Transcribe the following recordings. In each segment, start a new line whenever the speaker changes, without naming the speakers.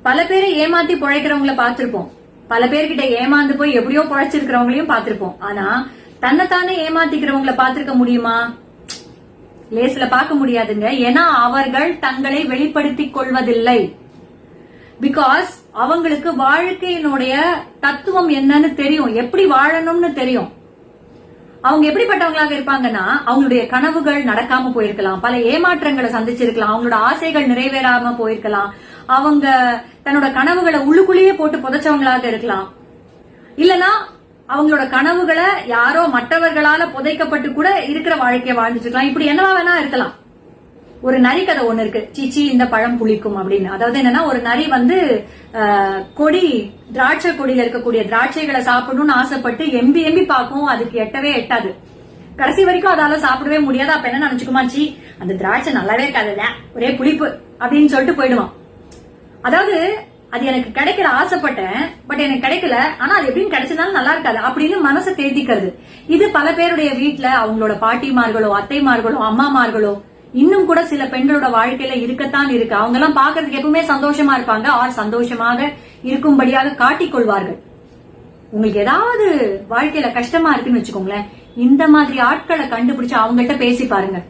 பல பேரை ஏமாத்தி பிழைக்கிறவங்கள பாத்திருப்போம், பல பேர்கிட்ட ஏமாந்து போய் எப்படியோ பிழைச்சிருக்கிறவங்களையும் பாத்திருப்போம். ஆனா தன்னைத்தானே ஏமாத்திக்கிறவங்கள பாத்திருக்க முடியுமா? லேசில பார்க்க முடியாதுங்க. ஏன்னா அவர்கள் தங்களை வெளிப்படுத்திக் கொள்வதில்லை. பிகாஸ் அவங்களுக்கு வாழ்க்கையினுடைய தத்துவம் என்னன்னு தெரியும், எப்படி வாழணும்னு தெரியும். அவங்க எப்படிப்பட்டவங்களாக இருப்பாங்கன்னா, அவங்களுடைய கனவுகள் நடக்காம போயிருக்கலாம், பல ஏமாற்றங்களை சந்திச்சிருக்கலாம், அவங்களோட ஆசைகள் நிறைவேறாம போயிருக்கலாம், அவங்க தன்னோட கனவுகளை உள்ளுக்குள்ளேயே போட்டு புதைச்சவங்களாக இருக்கலாம், இல்லனா அவங்களோட கனவுகளை யாரோ மற்றவர்களால புதைக்கப்பட்டு கூட இருக்கிற வாழ்க்கையை வாழ்ந்துட்டு இருக்கலாம். இப்படி என்னவா வேணா இருக்கலாம். ஒரு நரி கதை ஒண்ணு இருக்கு, சீச்சி இந்த பழம் புளிக்கும் அப்படின்னு. அதாவது என்னன்னா, ஒரு நரி கொடி திராட்சை கொடியில இருக்கக்கூடிய திராட்சைகளை சாப்பிடணும்னு ஆசைப்பட்டு எம்பி எம்பி பார்க்கும், அதுக்கு எட்டவே எட்டாது. கடைசி வரைக்கும் அதால சாப்பிடவே முடியாது. அப்ப என்ன நினைச்சுக்குமாச்சி, அந்த திராட்சை நல்லாவே இருக்காதுல்ல, ஒரே புளிப்பு அப்படின்னு சொல்லிட்டு போயிடுவான். அதாவது அது எனக்கு கிடைக்கிற ஆசைப்பட்டேன், பட் எனக்கு கிடைக்கல, ஆனா அது எப்படின்னு கிடைச்சதாலும் நல்லா இருக்காது அப்படின்னு மனசை தேர்த்திக்கிறது. இது பல பேருடைய வீட்டுல அவங்களோட பாட்டிமார்களோ அத்தைமார்களோ அம்மாமார்களோ இன்னும் கூட சில பெண்களோட வாழ்க்கையில இருக்கத்தான் இருக்கு. அவங்க எல்லாம் பாக்குறதுக்கு எப்பவுமே சந்தோஷமா இருப்பாங்க, ஆர் சந்தோஷமாக இருக்கும்படியாக காட்டிக்கொள்வார்கள். உங்களுக்கு ஏதாவது வாழ்க்கையில கஷ்டமா இருக்குன்னு வச்சுக்கோங்களேன், இந்த மாதிரி ஆட்களை கண்டுபிடிச்சு அவங்கள்ட்ட பேசி பாருங்க,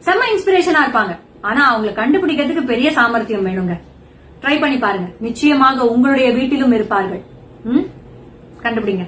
செம்ம இன்ஸ்பிரேஷனா இருப்பாங்க. ஆனா அவங்களை கண்டுபிடிக்கிறதுக்கு பெரிய சாமர்த்தியம் வேணுங்க. ட்ரை பண்ணி பாருங்க, நிச்சயமாக உங்களுடைய வீட்டிலும் இருப்பார்கள். கண்டுபிடிங்க.